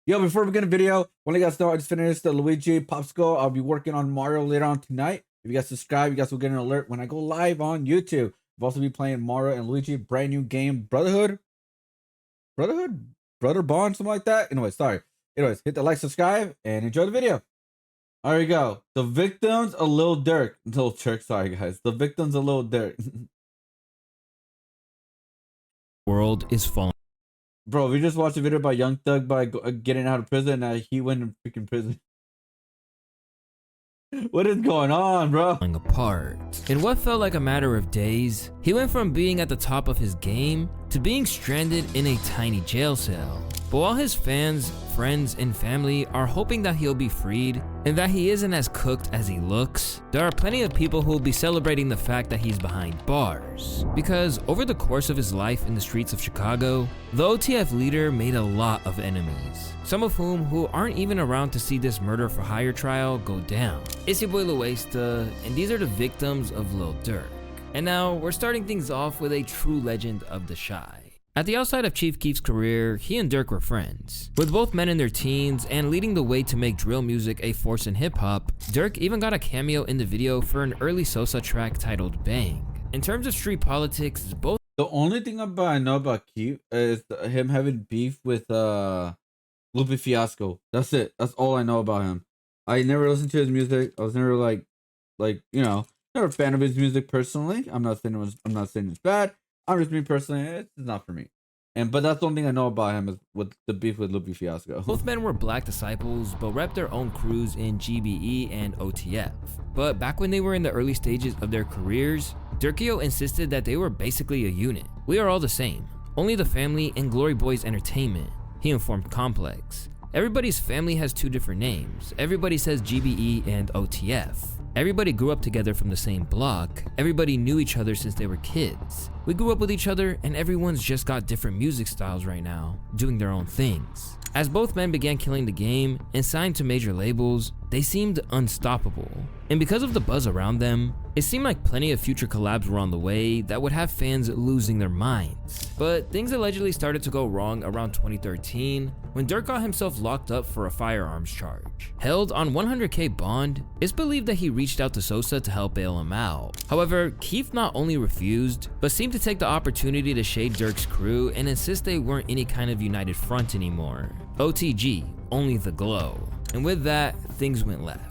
Yo, before we begin the video, want to let you guys know I just finished the Luigi Popsicle. I'll be working on Mario later on tonight. If you guys subscribe, you guys will get an alert when I go live on YouTube. I'll also be playing Mario and Luigi brand new game, Brother Bond, something like that. Anyway, sorry. Anyways, hit the like, subscribe, and enjoy the video. There we go. The victims of Lil Durk. Sorry guys. The victims of Lil Durk. World is falling. Bro, we just watched a video about Young Thug by getting out of prison and he went in freaking prison. What is going on, bro? Apart. In what felt like a matter of days, he went from being at the top of his game to being stranded in a tiny jail cell. But while his fans, friends, and family are hoping that he'll be freed and that he isn't as cooked as he looks, there are plenty of people who will be celebrating the fact that he's behind bars. Because over the course of his life in the streets of Chicago, the OTF leader made a lot of enemies, some of who aren't even around to see this murder for hire trial go down. It's your boy Louaista, and these are the victims of Lil Durk. And now we're starting things off with a true legend of the Shy. At the outside of Chief Keef's career, he and Durk were friends. With both men in their teens and leading the way to make drill music a force in hip-hop, Durk even got a cameo in the video for an early Sosa track titled Bang. In terms of street politics, both— The only thing I know about Keef is him having beef with Lupe Fiasco. That's it. That's all I know about him. I never listened to his music. I was never like you know, never a fan of his music personally. I'm not saying it's bad. I'm just me personally, it's not for me. But that's the only thing I know about him is with the beef with Lupe Fiasco. Both men were black disciples, but repped their own crews in GBE and OTF. But back when they were in the early stages of their careers, Durkio insisted that they were basically a unit. We are all the same, only the family and Glory Boys Entertainment, he informed Complex. Everybody's family has two different names. Everybody says GBE and OTF. Everybody grew up together from the same block. Everybody knew each other since they were kids. We grew up with each other, and everyone's just got different music styles right now, doing their own things. As both men began killing the game and signed to major labels, they seemed unstoppable. And because of the buzz around them, it seemed like plenty of future collabs were on the way that would have fans losing their minds. But things allegedly started to go wrong around 2013 when Durk got himself locked up for a firearms charge. Held on $100K bond, it's believed that he reached out to Sosa to help bail him out. However, Keef not only refused, but seemed to take the opportunity to shade Durk's crew and insist they weren't any kind of united front anymore. OTG, only the glow. And with that, things went left.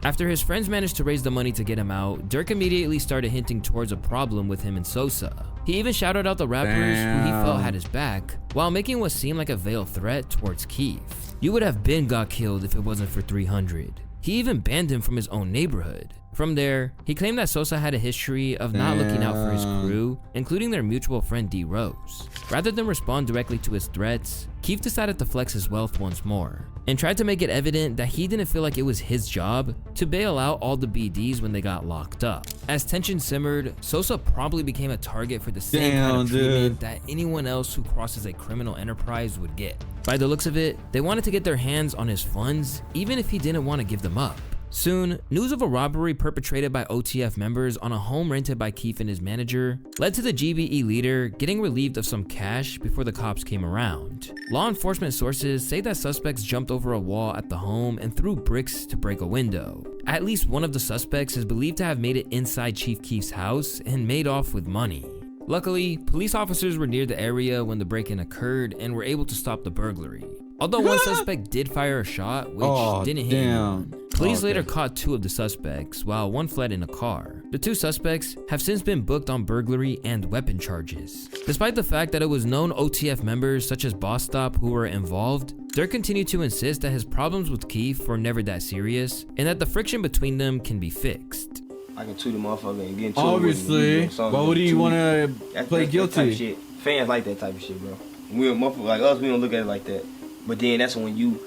After his friends managed to raise the money to get him out, Durk immediately started hinting towards a problem with him and Sosa. He even shouted out the rappers who he felt had his back, while making what seemed like a veiled threat towards Keef. You would have been got killed if it wasn't for 300. He even banned him from his own neighborhood. From there, he claimed that Sosa had a history of not looking out for his crew, including their mutual friend D Rose. Rather than respond directly to his threats, Keef decided to flex his wealth once more, and tried to make it evident that he didn't feel like it was his job to bail out all the BDs when they got locked up. As tension simmered, Sosa promptly became a target for the same kind of treatment that anyone else who crosses a criminal enterprise would get. By the looks of it, they wanted to get their hands on his funds, even if he didn't want to give them up. Soon, news of a robbery perpetrated by OTF members on a home rented by Keef and his manager led to the GBE leader getting relieved of some cash before the cops came around. Law enforcement sources say that suspects jumped over a wall at the home and threw bricks to break a window. At least one of the suspects is believed to have made it inside Chief Keef's house and made off with money. Luckily, police officers were near the area when the break-in occurred and were able to stop the burglary. Although one suspect did fire a shot, which didn't hit anyone. Police later caught two of the suspects, while one fled in a car. The two suspects have since been booked on burglary and weapon charges. Despite the fact that it was known OTF members such as Boss Stop who were involved, Durk continued to insist that his problems with Keef were never that serious, and that the friction between them can be fixed. I can tweet a motherfucker and get into obviously. Why would you want to play guilty? That type of shit. Fans like that type of shit, bro. We a motherfucker like us, we don't look at it like that. But then that's when you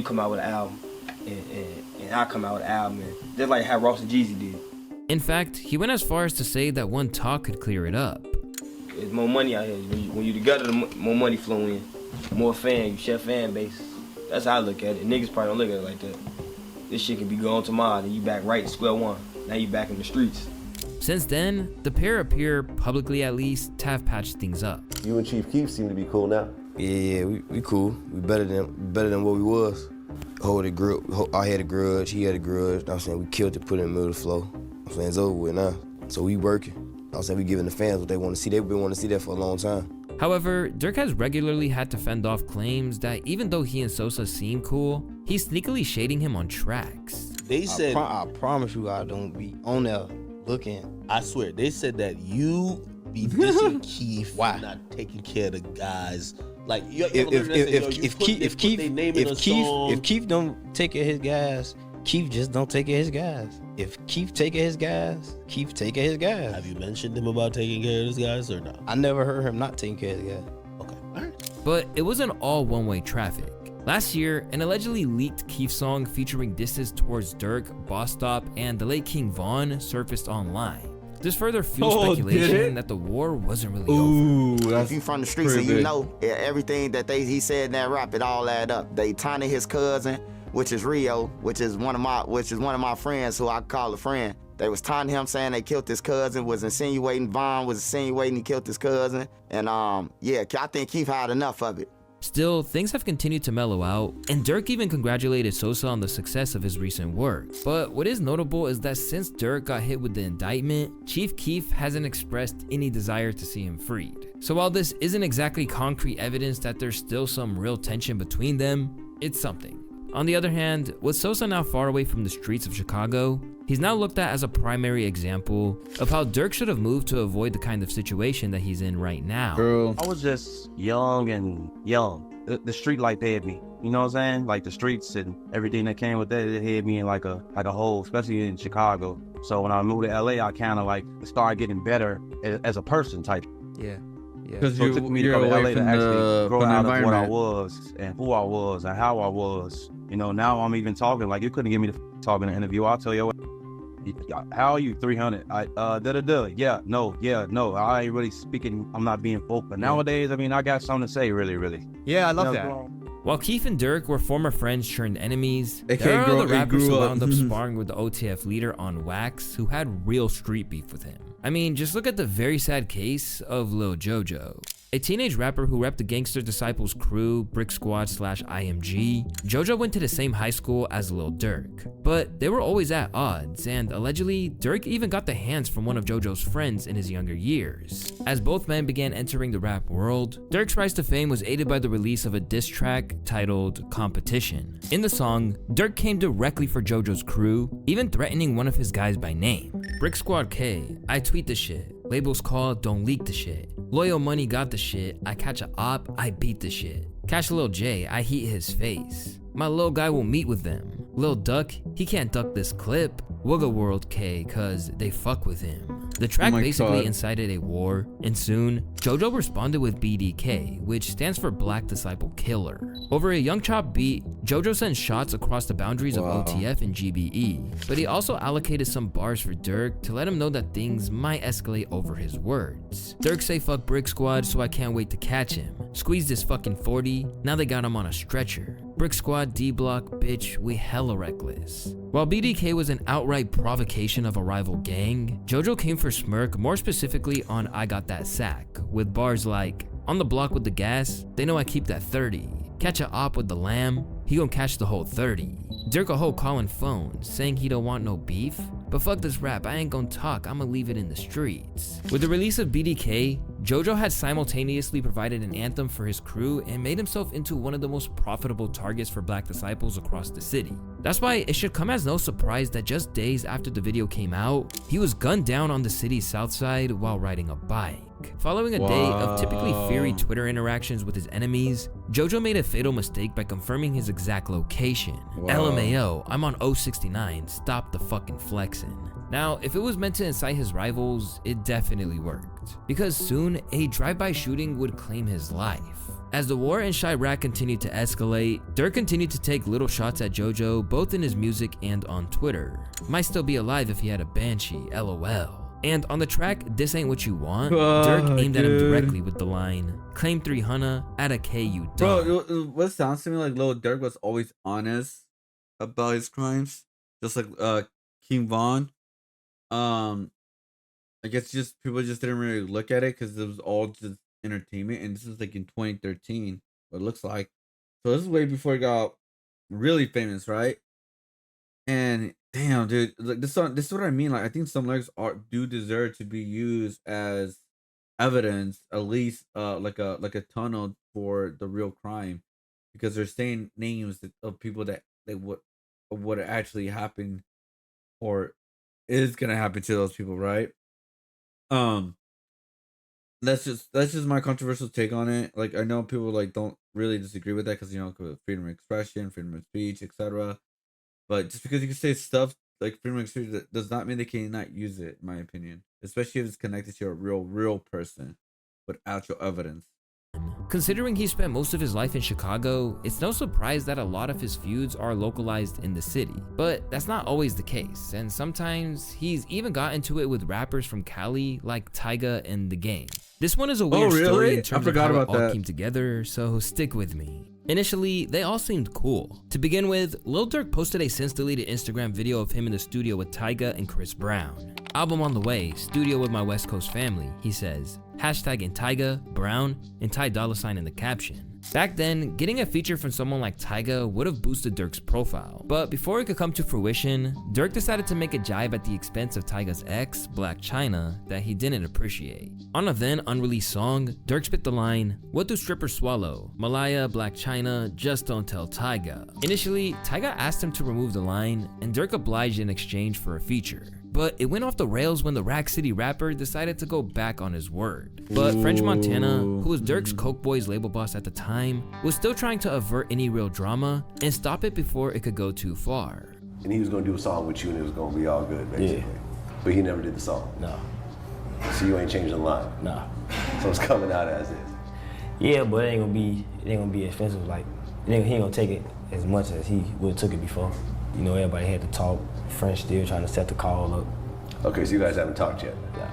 come out with an album, and I come out with an album, and just like how Ross and Jeezy did. In fact, he went as far as to say that one talk could clear it up. There's more money out here. When you together, the more money flow in, more fans, you share fan base. That's how I look at it. Niggas probably don't look at it like that. This shit can be gone tomorrow, then you back right to square one. Now you back in the streets. Since then, the pair appear, publicly at least, to have patched things up. You and Chief Keef seem to be cool now. Yeah, we cool. We better than what we was. I had a grudge, he had a grudge. I'm saying we killed it, put it in the middle of the floor. I'm saying it's over with now. So we working. I'm saying we giving the fans what they want to see. They've been wanting to see that for a long time. However, Durk has regularly had to fend off claims that even though he and Sosa seem cool, he's sneakily shading him on tracks. They said, I promise you, I don't be on there looking. I swear, they said that you be dissing Keith for not taking care of the guys. Like If Keith don't take care of his guys, Keith just don't take care of his guys. If Keith take care of his guys, Keith take care of his guys. Have you mentioned him about taking care of his guys or no? I never heard him not taking care of his guys. Okay, all right. But it wasn't all one-way traffic. Last year, an allegedly leaked Keef song featuring disses towards Durk, Boss Stop, and the late King Von surfaced online. This further fueled speculation that the war wasn't really over. That's if you from the streets and you know everything that he said in that rap, it all add up. They Tiny, his cousin, which is Rio, which is one of my friends who I call a friend. They was taunting him saying they killed his cousin, was insinuating Von was insinuating he killed his cousin. And yeah, I think Keith had enough of it. Still, things have continued to mellow out, and Durk even congratulated Sosa on the success of his recent work. But what is notable is that since Durk got hit with the indictment, Chief Keef hasn't expressed any desire to see him freed. So while this isn't exactly concrete evidence that there's still some real tension between them, it's something. On the other hand, with Sosa now far away from the streets of Chicago, he's now looked at as a primary example of how Durk should have moved to avoid the kind of situation that he's in right now. True. I was just young. The street life had me. You know what I'm saying? Like the streets and everything that came with that, it had me in like a hole, especially in Chicago. So when I moved to LA, I kind of like started getting better as a person type. Yeah. Because So it took me to go to LA to actually grow out of what I environment. was and who I was and how I was. You know, now I'm even talking like you couldn't get me to talk in an interview. I'll tell you what. How are you? 300. Yeah, no. I ain't really speaking. I'm not being folk. But nowadays, I mean, I got something to say, really. Yeah, I love that. While Keef and Durk were former friends turned enemies, AKA there are grow- other rappers who grew up. wound up sparring with the OTF leader on Wax who had real street beef with him. I mean, just look at the very sad case of Lil Jojo. A teenage rapper who repped the Gangster Disciples crew, Brick Squad /IMG, Jojo went to the same high school as Lil Durk. But they were always at odds, and allegedly, Durk even got the hands from one of Jojo's friends in his younger years. As both men began entering the rap world, Durk's rise to fame was aided by the release of a diss track titled Competition. In the song, Durk came directly for Jojo's crew, even threatening one of his guys by name. Brick Squad K, I tweet the shit. Labels call, don't leak the shit. Loyal Money got the shit. I catch a op, I beat the shit. Catch Lil J, I heat his face. My little guy will meet with them. Lil Duck, he can't duck this clip. Wugga World K, cause they fuck with him. The track my basically God. incited a war, and soon, Jojo responded with BDK, which stands for Black Disciple Killer. Over a Young Chop beat, Jojo sent shots across the boundaries of OTF and GBE, but he also allocated some bars for Durk to let him know that things might escalate over his words. Durk say fuck Brick Squad, so I can't wait to catch him. Squeeze this fucking 40, now they got him on a stretcher. Brick Squad D-Block, bitch, we hella reckless. While BDK was an outright provocation of a rival gang, Jojo came for Smirk more specifically on I Got That Sack, with bars like, on the block with the gas, they know I keep that 30. Catch a op with the lamb, he gon' catch the whole 30. Dirk a hoe calling phones, saying he don't want no beef. But fuck this rap, I ain't gon' talk, I'ma leave it in the streets. With the release of BDK, Jojo had simultaneously provided an anthem for his crew and made himself into one of the most profitable targets for Black Disciples across the city. That's why it should come as no surprise that just days after the video came out, he was gunned down on the city's south side while riding a bike. Following a day of typically fiery Twitter interactions with his enemies, Jojo made a fatal mistake by confirming his exact location. LMAO, I'm on 069, stop the fucking flexing. Now, if it was meant to incite his rivals, it definitely worked. Because soon, a drive-by shooting would claim his life. As the war in Chirac continued to escalate, Durk continued to take little shots at Jojo both in his music and on Twitter. Might still be alive if he had a Banshee, LOL. And on the track, This Ain't What You Want, Durk aimed at him directly with the line, claim 300, at a K you dog. Bro, what sounds to me like Lil Durk was always honest about his crimes, just like King Von. I guess just people just didn't really look at it because it was all just entertainment, and this is like in 2013. What it looks like. So this is way before he got really famous, right? And damn, dude, like this song, this is what I mean. Like, I think some lyrics do deserve to be used as evidence, at least, like a tunnel for the real crime, because they're saying names of people that would actually happen or is gonna happen to those people, right? Um, that's just my controversial take on it. Like, I know people like don't really disagree with that because freedom of expression, freedom of speech, etc. But just because you can say stuff like freedom of expression, that does not mean they cannot use it, in my opinion. Especially if it's connected to a real person with actual evidence. Considering he spent most of his life in Chicago, it's no surprise that a lot of his feuds are localized in the city. But that's not always the case, and sometimes he's even got into it with rappers from Cali like Tyga and The Game. This one is a weird story in terms of how it all came together, so stick with me. Initially, they all seemed cool. To begin with, Lil Durk posted a since-deleted Instagram video of him in the studio with Tyga and Chris Brown. Album on the way, studio with my West Coast family, he says. Hashtag in Tyga, Brown, and Ty Dolla $ign in the caption. Back then, getting a feature from someone like Tyga would have boosted Durk's profile. But before it could come to fruition, Durk decided to make a jibe at the expense of Tyga's ex, Blac Chyna, that he didn't appreciate. On a then unreleased song, Durk spit the line, "What do strippers swallow? Malaya, Blac Chyna, just don't tell Tyga." Initially, Tyga asked him to remove the line, and Durk obliged in exchange for a feature. But it went off the rails when the Rack City rapper decided to go back on his word. But French Montana, who was Durk's Coke Boys label boss at the time, was still trying to avert any real drama and stop it before it could go too far. And he was gonna do a song with you and it was gonna be all good, basically. Yeah. But he never did the song. No. So you ain't changing the line. No. So it's coming out as is. Yeah, but it ain't gonna be expensive. Like, he ain't gonna take it as much as he would've took it before. You know, everybody had to talk. French still trying to set the call up. Okay, so you guys haven't talked yet? Nah.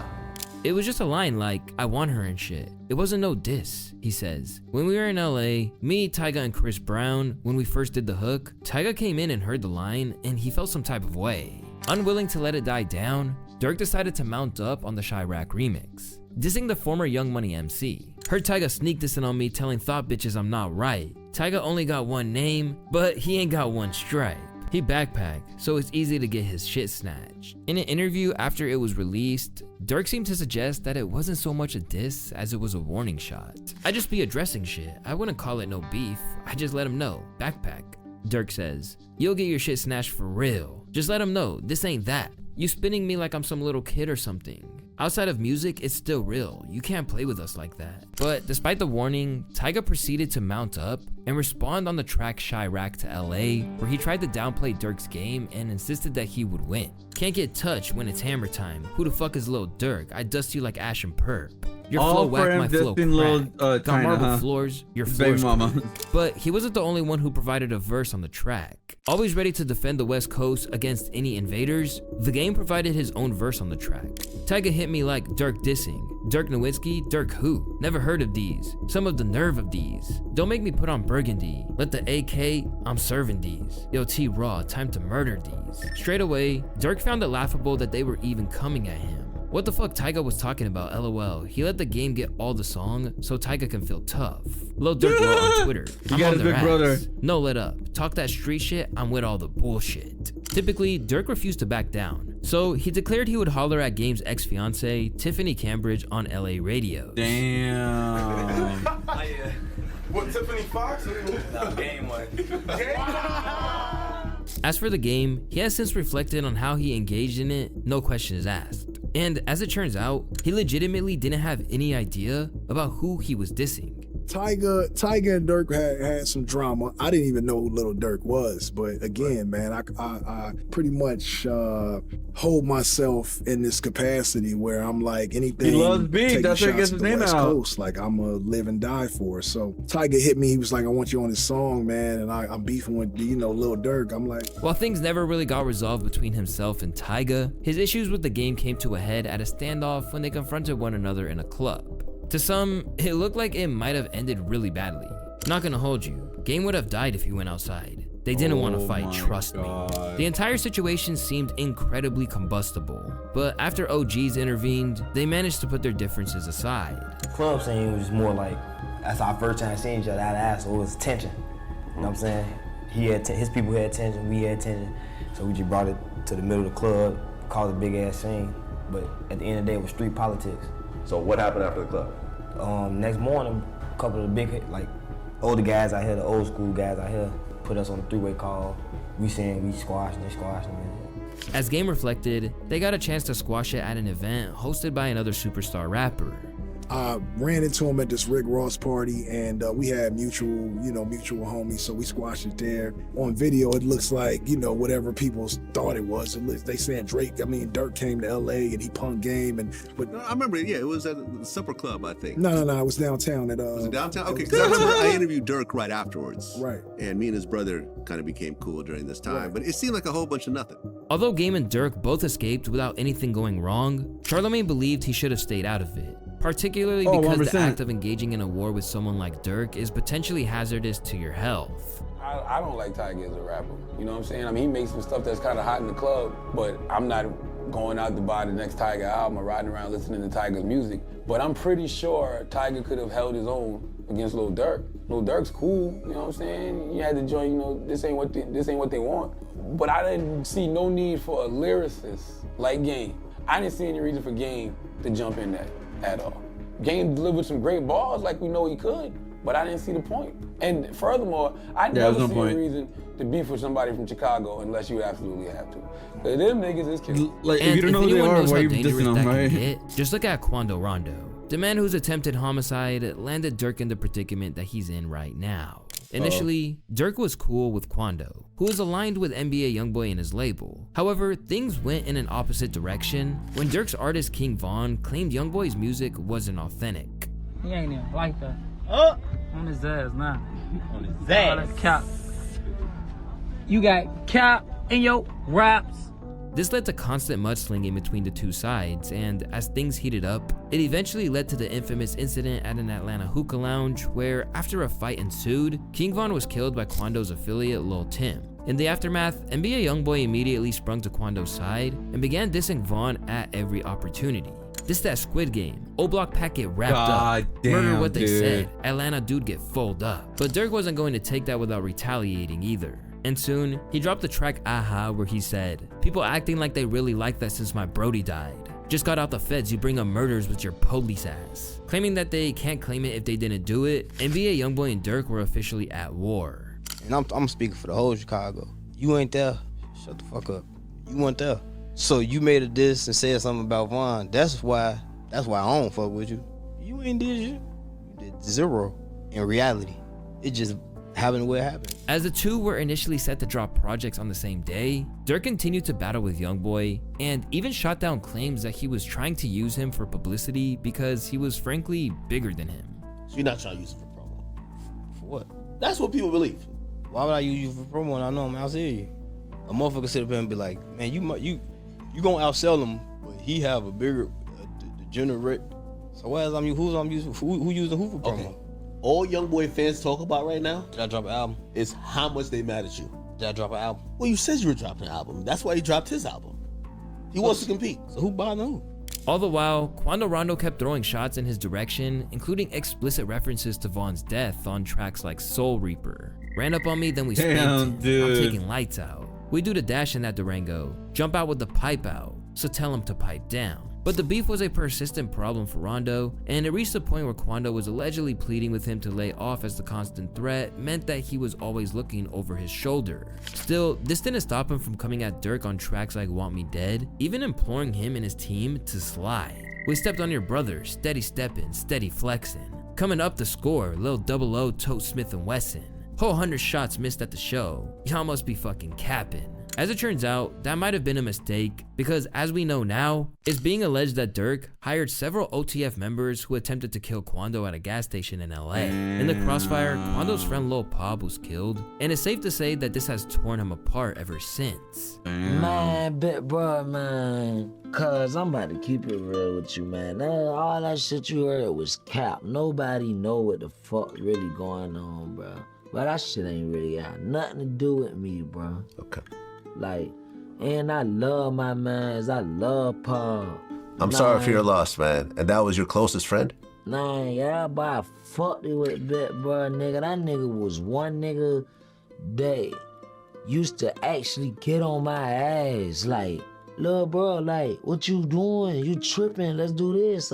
It was just a line like, "I want her and shit." It wasn't no diss, he says. When we were in LA, me, Tyga, and Chris Brown, when we first did the hook, Tyga came in and heard the line, and he felt some type of way. Unwilling to let it die down, Durk decided to mount up on the Chirac remix, dissing the former Young Money MC. Heard Tyga sneak dissing on me, telling thought bitches I'm not right. Tyga only got one name, but he ain't got one stripe. He backpacked, so it's easy to get his shit snatched. In an interview after it was released, Durk seemed to suggest that it wasn't so much a diss as it was a warning shot. "I just be addressing shit. I wouldn't call it no beef. I just let him know. Backpack." Durk says, "You'll get your shit snatched for real. Just let him know, this ain't that. You spinning me like I'm some little kid or something. Outside of music, it's still real. You can't play with us like that." But despite the warning, Tyga proceeded to mount up and respond on the track Chirac to LA, where he tried to downplay Durk's game and insisted that he would win. "Can't get touched when it's hammer time. Who the fuck is Lil Durk? I dust you like Ash and Perp. Your flow whack, my flow crack. Got marble floors, your floor's mama." But he wasn't the only one who provided a verse on the track. Always ready to defend the West Coast against any invaders, The Game provided his own verse on the track. "Tyga hit me like Durk dissing. Dirk Nowitzki, Durk who? Never heard of these. Some of the nerve of these. Don't make me put on burgundy. Let the AK, I'm serving these. Yo T-Raw, time to murder these." Straight away, Durk found it laughable that they were even coming at him. What the fuck Tyga was talking about, LOL. He let The Game get all the song so Tyga can feel tough. Lil Durk wrote on Twitter, "I'm on their ass. No let up. Talk that street shit, I'm with all the bullshit." Typically, Durk refused to back down. So he declared he would holler at Game's ex-fiancée, Tiffany Cambridge, on LA radio. Damn. What, Tiffany Fox? No, Game one. As for The Game, he has since reflected on how he engaged in it, no questions asked. And as it turns out, he legitimately didn't have any idea about who he was dissing. Tyga and Durk had some drama. I didn't even know who Lil Durk was, but again, man, I pretty much hold myself in this capacity where I'm like, anything. He loves beef. That's where he gets his name out. Coast, like I'm a live and die for. So Tyga hit me. He was like, "I want you on this song, man," and I'm beefing with Lil Durk. I'm like, while things never really got resolved between himself and Tyga, his issues with The Game came to a head at a standoff when they confronted one another in a club. To some, it looked like it might have ended really badly. Not gonna hold you, Game would have died if he went outside. They didn't want to Oh fight, my trust me. God. The entire situation seemed incredibly combustible, but after OGs intervened, they managed to put their differences aside. The club scene was more like, that's our first time seeing each other eye to eye, so it was tension. You know what I'm saying? He had his people had tension, we had tension, so we just brought it to the middle of the club, called it a big ass scene. But at the end of the day, it was street politics. So what happened after the club? Next morning, a couple of the big, like, older guys out here, the old school guys out here, put us on a three-way call. We saying we squashing it. As Game reflected, they got a chance to squash it at an event hosted by another superstar rapper. I ran into him at this Rick Ross party, and we had mutual homies, so we squashed it there. On video, it looks like, whatever people thought it was. They saying Durk came to LA and he punked Game, but I remember, it was at the Supper Club, I think. No, it was downtown. Was it downtown? Okay, because I remember I interviewed Durk right afterwards. Right. And me and his brother kind of became cool during this time, Right. but it seemed like a whole bunch of nothing. Although Game and Durk both escaped without anything going wrong, Charlamagne believed he should have stayed out of it. Particularly because 100%. the act of engaging in a war with someone like Durk is potentially hazardous to your health. I don't like Tiger as a rapper. You know what I'm saying? I mean, he makes some stuff that's kind of hot in the club, but I'm not going out to buy the next Tiger album or riding around listening to Tiger's music. But I'm pretty sure Tiger could have held his own against Lil Durk. Lil Durk's cool, you know what I'm saying? You had to join, this ain't what they want. But I didn't see no need for a lyricist like Game. I didn't see any reason for Game to jump in that at all. Game delivered some great bars like we know he could, but I didn't see the point. And furthermore, I never see a reason to beef with somebody from Chicago unless you absolutely have to. Cause them niggas is killing. Like, if you don't know who they are, why are you dangerous dissing that them, can right? get, just look at Quando Rondo. The man whose attempted homicide landed Durk in the predicament that he's in right now. Initially, Durk was cool with Quando, who is aligned with NBA Youngboy and his label. However, things went in an opposite direction when Durk's artist King Von claimed Youngboy's music wasn't authentic. He ain't even like that. Oh! On his ass now. On his ass. All that cap. You got cap in your raps. This led to constant mudslinging between the two sides, and as things heated up, it eventually led to the infamous incident at an Atlanta hookah lounge where, after a fight ensued, King Von was killed by Quando's affiliate Lil Tim. In the aftermath, NBA Youngboy immediately sprung to Quando's side and began dissing Von at every opportunity. This that Squid Game, O-Block Pack get wrapped up, murder what they said, Atlanta dude get folded up. But Durk wasn't going to take that without retaliating either. And soon, he dropped the track Aha where he said, "People acting like they really like that since my Brody died. Just got out the feds, you bring up murders with your police ass." Claiming that they can't claim it if they didn't do it, NBA Youngboy and Durk were officially at war. And I'm speaking for the whole Chicago. You ain't there, shut the fuck up. You weren't there. So you made a diss and said something about Von. That's why I don't fuck with you. You ain't did shit. You did zero in reality. It just happened the way it happened. As the two were initially set to drop projects on the same day, Durk continued to battle with Youngboy and even shot down claims that he was trying to use him for publicity because he was frankly bigger than him. So you're not trying to use it for promo? For what? That's what people believe. Why would I use you for promo when I know I'm outside you? A motherfucker sit up here and be like, man, you gonna outsell him, but he have a bigger degenerate. So why is who using who for promo? Okay. All Youngboy fans talk about right now, did I drop an album? Is how much they mad at you. Did I drop an album? Well, you said you were dropping an album. That's why he dropped his album. He wants to compete. So who bothering who? All the while, Quando Rondo kept throwing shots in his direction, including explicit references to Von's death on tracks like Soul Reaper. Ran up on me, then we spent. Dude. I'm taking lights out. We do the dash in that Durango, jump out with the pipe out, so tell him to pipe down. But the beef was a persistent problem for Rondo, and it reached the point where Quando was allegedly pleading with him to lay off as the constant threat meant that he was always looking over his shoulder. Still, this didn't stop him from coming at Durk on tracks like Want Me Dead, even imploring him and his team to slide. We stepped on your brother, steady stepping, steady flexing. Coming up the score, Lil 00 tote Smith & Wesson. Whole 100 shots missed at the show. Y'all must be fucking capping. As it turns out, that might have been a mistake because as we know now, it's being alleged that Durk hired several OTF members who attempted to kill Quando at a gas station in LA. In the crossfire, Quando's friend Lil Pob was killed, and it's safe to say that this has torn him apart ever since. Man, bro, man, cuz I'm about to keep it real with you, man. All that shit you heard was cap. Nobody know what the fuck really going on, bro. But that shit ain't really got nothing to do with me, bro. Okay. Like, and I love my mans. I love Paul. I'm sorry for your loss, man. And that was your closest friend? Nah, yeah, but I fucked it with bit, bro, nigga. That nigga was one nigga that used to actually get on my ass. Like, little bro, like, what you doing? You tripping? Let's do this.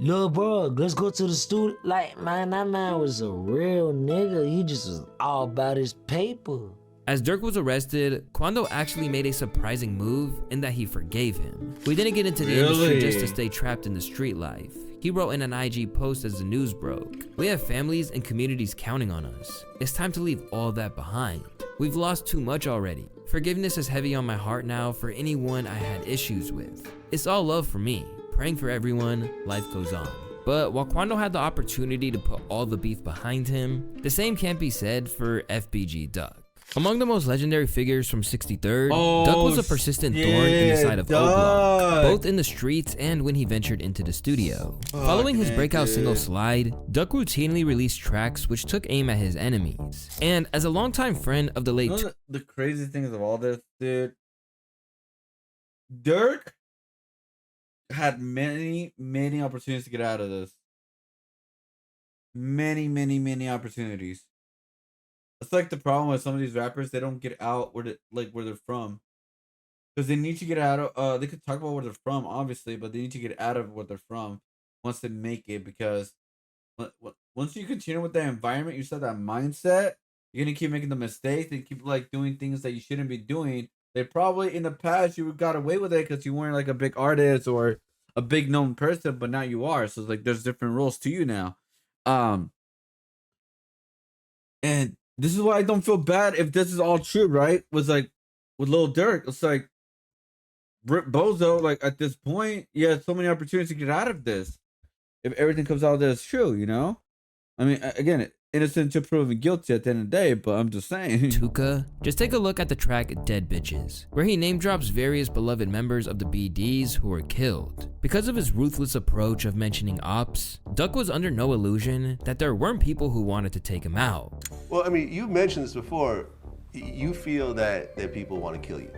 Little bro, let's go to the studio. Like, man, that man was a real nigga. He just was all about his paper. As Durk was arrested, Quando actually made a surprising move in that he forgave him. We didn't get into the industry just to stay trapped in the street life. He wrote in an IG post as the news broke, "We have families and communities counting on us. It's time to leave all that behind. We've lost too much already. Forgiveness is heavy on my heart now for anyone I had issues with. It's all love for me. Praying for everyone, life goes on." But while Quando had the opportunity to put all the beef behind him, the same can't be said for FBG Duck. Among the most legendary figures from 63rd, Duck was a persistent thorn in the side of O-Block, both in the streets and when he ventured into the studio. Following his breakout single Slide, Duck routinely released tracks which took aim at his enemies. And as a longtime friend of the late... You know the crazy things of all this, dude? Durk had many opportunities to get out of this. Many opportunities. That's like the problem with some of these rappers. They don't get out where they're from, because they need to get out of. They could talk about where they're from, obviously, but they need to get out of where they're from once they make it. Because once you continue with that environment, you set that mindset. You're gonna keep making the mistakes and keep like doing things that you shouldn't be doing. They probably in the past you got away with it because you weren't like a big artist or a big known person, but now you are. So it's like there's different rules to you now. And this is why I don't feel bad if this is all true, right? Was like with Lil Durk, it's like Rip Bozo, like at this point, you had so many opportunities to get out of this. If everything comes out that's true, you know? I mean, again, innocent to proven guilty at the end of the day, but I'm just saying. Tuka, just take a look at the track Dead Bitches, where he name drops various beloved members of the BDs who were killed. Because of his ruthless approach of mentioning ops, Duck was under no illusion that there weren't people who wanted to take him out. Well, I mean, you mentioned this before. You feel that people want to kill you.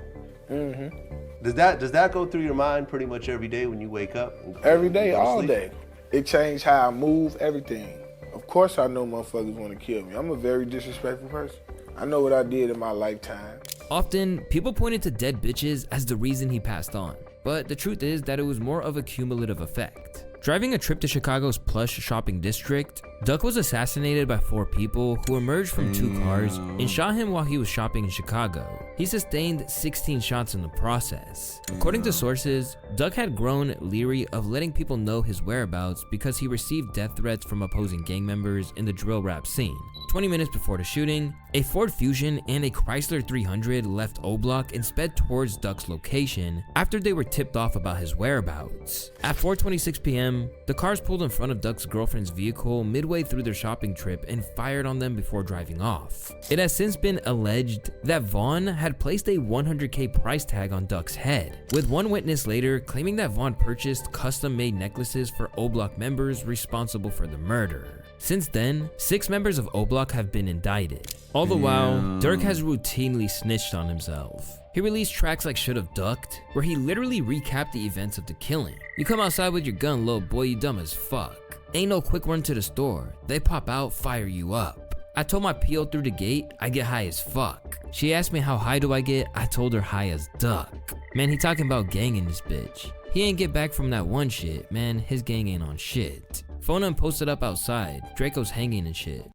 Mm-hmm. Does that go through your mind pretty much every day when you wake up? Every day, all day. It changed how I move, everything. Of course I know motherfuckers want to kill me. I'm a very disrespectful person. I know what I did in my lifetime. Often, people pointed to Dead Bitches as the reason he passed on, but the truth is that it was more of a cumulative effect. Driving a trip to Chicago's plush shopping district, Duck was assassinated by 4 people who emerged from 2 cars and shot him while he was shopping in Chicago. He sustained 16 shots in the process. According to sources, Duck had grown leery of letting people know his whereabouts because he received death threats from opposing gang members in the drill rap scene. 20 minutes before the shooting, a Ford Fusion and a Chrysler 300 left O-Block and sped towards Duck's location after they were tipped off about his whereabouts. At 4:26 p.m., the cars pulled in front of Duck's girlfriend's vehicle midway through their shopping trip and fired on them before driving off. It has since been alleged that Vaughn had placed a $100K price tag on Duck's head, with one witness later claiming that Vaughn purchased custom-made necklaces for O-Block members responsible for the murder. Since then, 6 members of O-Block have been indicted. All the while, Durk has routinely snitched on himself. He released tracks like Should've Ducked, where he literally recapped the events of the killing. You come outside with your gun, little boy, you dumb as fuck. Ain't no quick run to the store. They pop out, fire you up. I told my PO through the gate, I get high as fuck. She asked me how high do I get, I told her high as duck. Man, he talking about gang in this bitch. He ain't get back from that one shit, man, his gang ain't on shit. Phone him posted up outside, Draco's hanging and shit.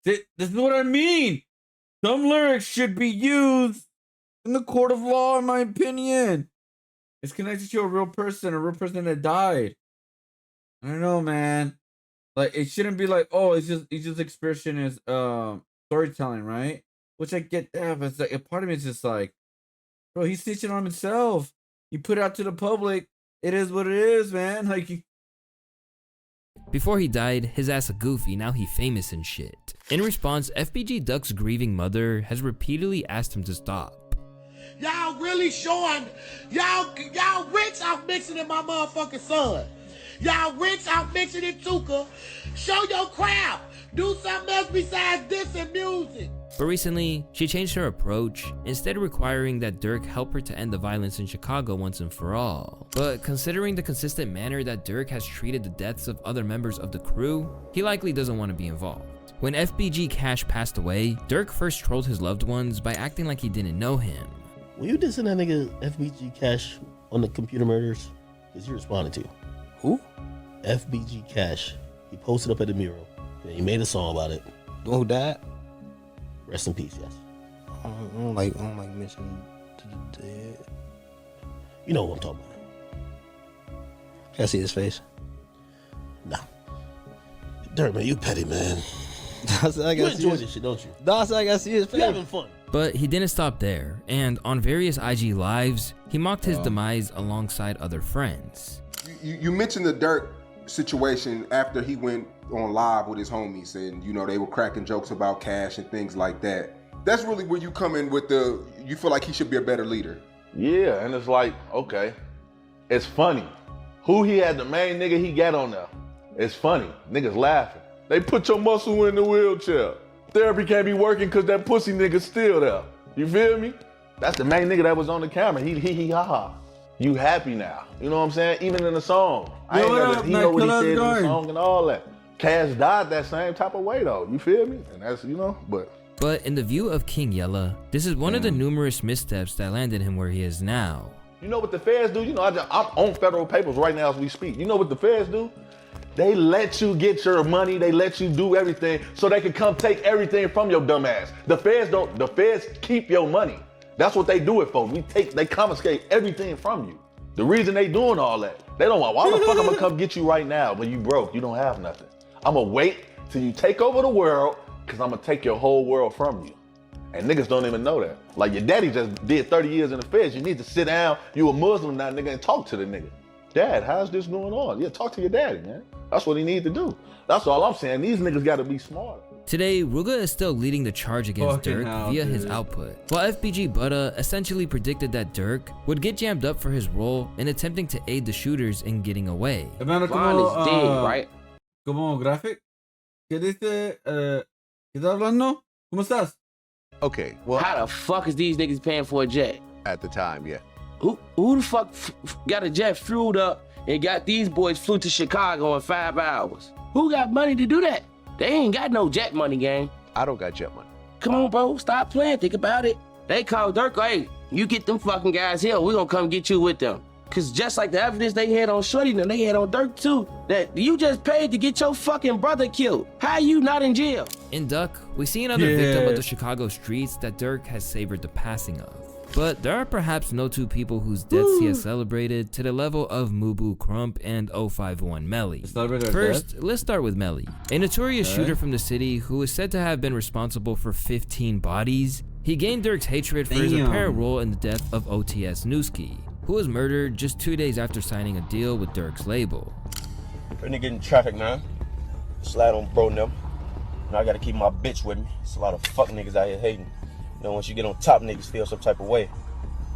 This is what I mean. Some lyrics should be used in the court of law, in my opinion. It's connected to a real person that died. I don't know, man. Like, it shouldn't be like, oh, it's just expression is storytelling, right? Which I get that, but it's like a part of me is just like, bro, he's snitching on himself. You put it out to the public. It is what it is, man. Like, Before he died, his ass a goofy, now he famous and shit. In response, FBG Duck's grieving mother has repeatedly asked him to stop. Y'all really showing, y'all rich out mixing in my motherfucking son. Y'all rich out mixing in Tuka. Show your crowd. Do something else besides this and music. But recently, she changed her approach, instead requiring that Durk help her to end the violence in Chicago once and for all. But considering the consistent manner that Durk has treated the deaths of other members of the crew, he likely doesn't want to be involved. When FBG Cash passed away, Durk first trolled his loved ones by acting like he didn't know him. Were you dissing that nigga FBG Cash on the computer murders? Because he responded to. Who? FBG Cash. He posted up at the mural. And he made a song about it. The one who died? Rest in peace, yes. I don't like mentioning the dead. You know what I'm talking about. Can I see his face? Nah. Durk, man, you petty, man. You enjoy this shit, don't you? I gotta see his face. You having fun. But he didn't stop there, and on various IG lives, he mocked his demise alongside other friends. You mentioned the Durk situation after he went on live with his homies, and you know they were cracking jokes about Cash and things like that. That's really where you come in with you feel like he should be a better leader. Yeah, and it's like, okay, it's funny. Who he had, the main nigga he got on there. It's funny, niggas laughing. They put your muscle in the wheelchair. Therapy can't be working because that pussy nigga's still there. You feel me? That's the main nigga that was on the camera. He ha ha. You happy now. You know what I'm saying? Even in the song. He know what he said in the song and all that. Cash died that same type of way though. You feel me? And that's, But in the view of King Yella, this is one of the numerous missteps that landed him where he is now. You know what the feds do? I'm on federal papers right now as we speak. You know what the feds do? They let you get your money, they let you do everything so they can come take everything from your dumb ass. The feds keep your money. That's what they do it for. They confiscate everything from you. The reason they doing all that, they don't want, why the fuck I'm gonna come get you right now when you broke, you don't have nothing. I'm gonna wait till you take over the world, cause I'm gonna take your whole world from you. And niggas don't even know that. Like your daddy just did 30 years in the feds. You need to sit down, you a Muslim now, nigga, and talk to the nigga. Dad, how's this going on? Yeah, talk to your daddy, man. That's what he need to do. That's all I'm saying. These niggas gotta be smarter. Today, Ruga is still leading the charge against Durk via his output, while FBG Butta essentially predicted that Durk would get jammed up for his role in attempting to aid the shooters in getting away. Hermano, is dead, right? Como graphic. ¿Qué dice? ¿Qué estás hablando? ¿Cómo estás? Okay, well, how the fuck is these niggas paying for a jet? At the time, yeah. Who the fuck got a jet fueled up and got these boys flew to Chicago in 5 hours? Who got money to do that? They ain't got no jet money, gang. I don't got jet money. Come on, bro, stop playing, think about it. They called Durk, hey, you get them fucking guys here, we gonna come get you with them. Cause just like the evidence they had on Shorty, and they had on Durk too, that you just paid to get your fucking brother killed. How you not in jail? In Duck, we see another victim of the Chicago streets that Durk has savored the passing of. But there are perhaps no two people whose deaths he has celebrated to the level of Mubu Crump and 051 Melly. First, let's start with Melly, a notorious shooter from the city who is said to have been responsible for 15 bodies. He gained Durk's hatred for his apparent role in the death of OTS Newski, who was murdered just 2 days after signing a deal with Durk's label. That nigga in traffic, man. Slide on bro them. Now I gotta keep my bitch with me. It's a lot of fuck niggas out here hating. You know, once you get on top, niggas feel some type of way.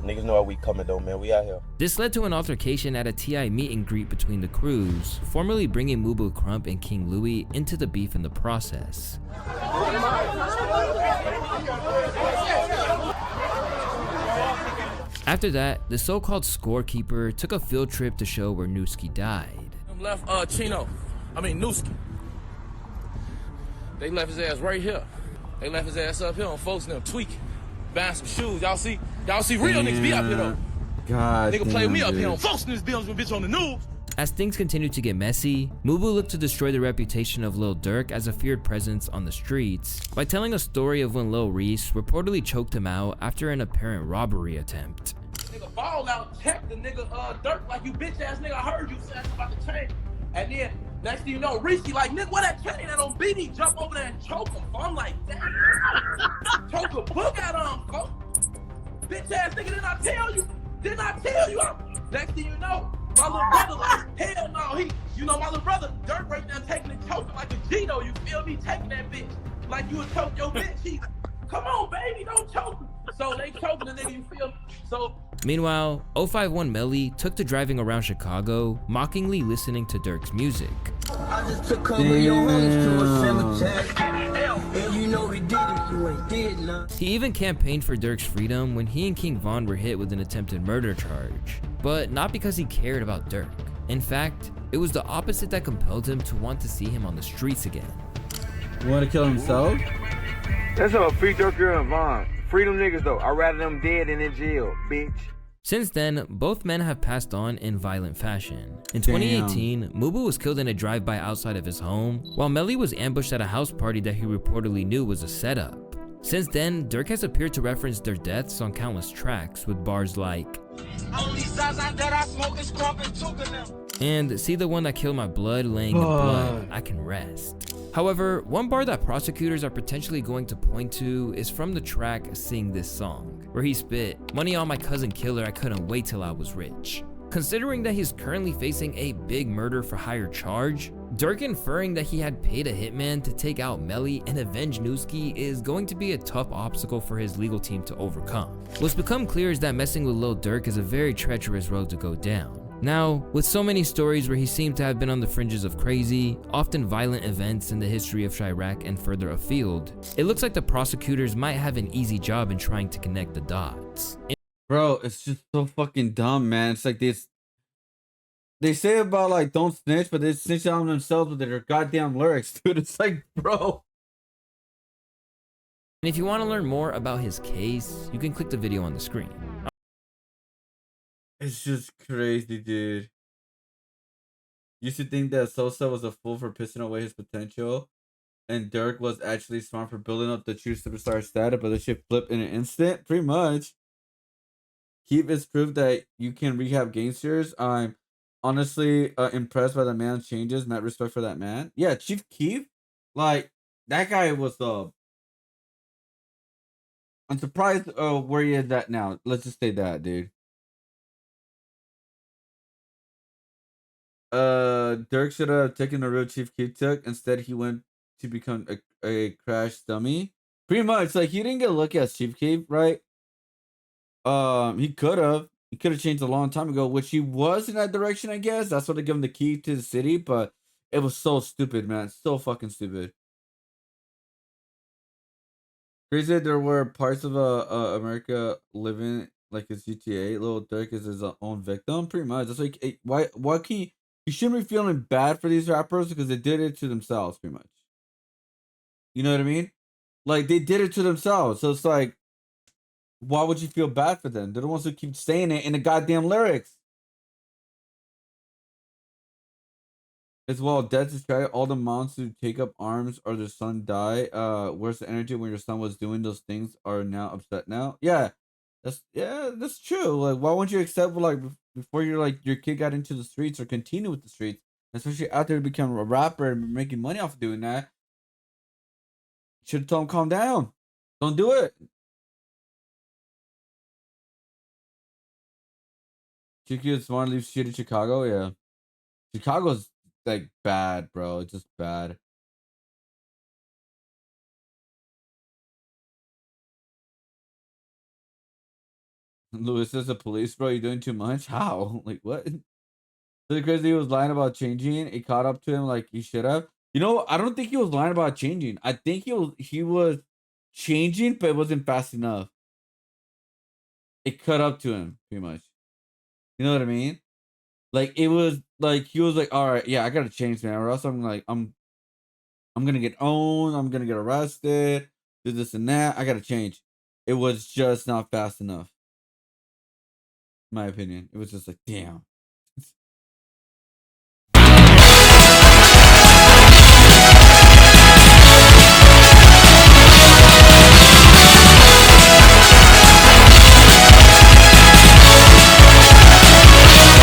Niggas know how we coming though, man. We out here. This led to an altercation at a TI meet and greet between the crews, formally bringing Mubu Crump and King Louie into the beef in the process. After that, the so-called scorekeeper took a field trip to show where Newski died. Left Newski. They left his ass right here. They left his ass up here on folks and them tweaking. Buying some shoes. Y'all see real niggas be up here though. God nigga play with me up here on folks and this bills with bitch on the news. As things continued to get messy, Mubu looked to destroy the reputation of Lil Durk as a feared presence on the streets by telling a story of when Lil Reese reportedly choked him out after an apparent robbery attempt. Nigga ball out, check the nigga Durk like you bitch ass nigga. I heard you say about the chain. And then next thing you know, Reese like, nigga, what that chain that on BD jump over there and choke him? I'm like, damn. Choke a book out of him, folks. Bitch ass nigga, didn't I tell you? Next thing you know, my little brother like, hell no, my little brother, Durk right now taking and choking like a Gino, you feel me? Taking that bitch like you would choke your bitch. He's like, come on, baby, don't choke him. So they choking the nigga, you feel me? So meanwhile, 051 Melly took to driving around Chicago, mockingly listening to Durk's music. I just took cover your homies to a cemetery. And you know we did it, you ain't did nothing. He even campaigned for Durk's freedom when he and King Von were hit with an attempted murder charge, but not because he cared about Durk. In fact, it was the opposite that compelled him to want to see him on the streets again. You want to kill himself? That's all free Durk and Von. Freedom niggas though. I'd rather them dead than in jail, bitch. Since then, both men have passed on in violent fashion. In 2018, Mubu was killed in a drive-by outside of his home, while Melly was ambushed at a house party that he reportedly knew was a setup. Since then, Durk has appeared to reference their deaths on countless tracks with bars like, and see the one that killed my blood laying in blood, I can rest. However, one bar that prosecutors are potentially going to point to is from the track Sing This Song, where he spit, "Money on my cousin killer, I couldn't wait till I was rich." Considering that he's currently facing a big murder for hire charge, Durk inferring that he had paid a hitman to take out Melly and avenge Newski is going to be a tough obstacle for his legal team to overcome. What's become clear is that messing with Lil Durk is a very treacherous road to go down. Now, with so many stories where he seemed to have been on the fringes of crazy, often violent events in the history of Chirac and further afield, it looks like the prosecutors might have an easy job in trying to connect the dots. Bro, it's just so fucking dumb, man. It's like this. They say about like don't snitch, but they snitch on themselves with their goddamn lyrics, dude. It's like, bro. And if you want to learn more about his case, you can click the video on the screen. It's just crazy, dude. Used to think that Sosa was a fool for pissing away his potential, and Durk was actually smart for building up the true superstar status, but the shit flipped in an instant, pretty much. Keith is proof that you can rehab gangsters. I'm honestly impressed by the man's changes. Mad respect for that man. Yeah, Chief Keef, like that guy was I'm surprised where he is at now. Let's just say that, dude. Durk should have taken the road Chief Keef took. Instead, he went to become a crash dummy. Pretty much, like he didn't get a look at Chief Keef, right? He could have. He could have changed a long time ago, which he was in that direction, I guess. That's what they gave him the key to the city, but it was so stupid, man. So fucking stupid. Crazy that there were parts of America living like his GTA. Lil Durk is his own victim, pretty much. That's like why can you shouldn't be feeling bad for these rappers because they did it to themselves, pretty much. You know what I mean? Like they did it to themselves, so it's like, why would you feel bad for them? They're the ones who keep saying it in the goddamn lyrics. As well, death is right. All the moms who take up arms or their son die. Where's the energy when your son was doing those things are now upset now? Yeah, that's true. Like, why wouldn't you accept like before you're like your kid got into the streets or continue with the streets, especially after you become a rapper and making money off of doing that? Should have told him calm down. Don't do it. Chicky is smart, leaves shit in Chicago. Yeah, Chicago's like bad, bro. It's just bad. Lewis is a police, bro. You're doing too much. How? Like what? So crazy he was lying about changing. It caught up to him like he should have. You know, I don't think he was lying about changing. I think he was changing, but it wasn't fast enough. It caught up to him, pretty much. You know what I mean? Like it was like he was like, all right, yeah, I gotta change, man, or else I'm like I'm gonna get owned, I'm gonna get arrested, do this and that. I gotta change. It was just not fast enough. In my opinion. It was just like, damn.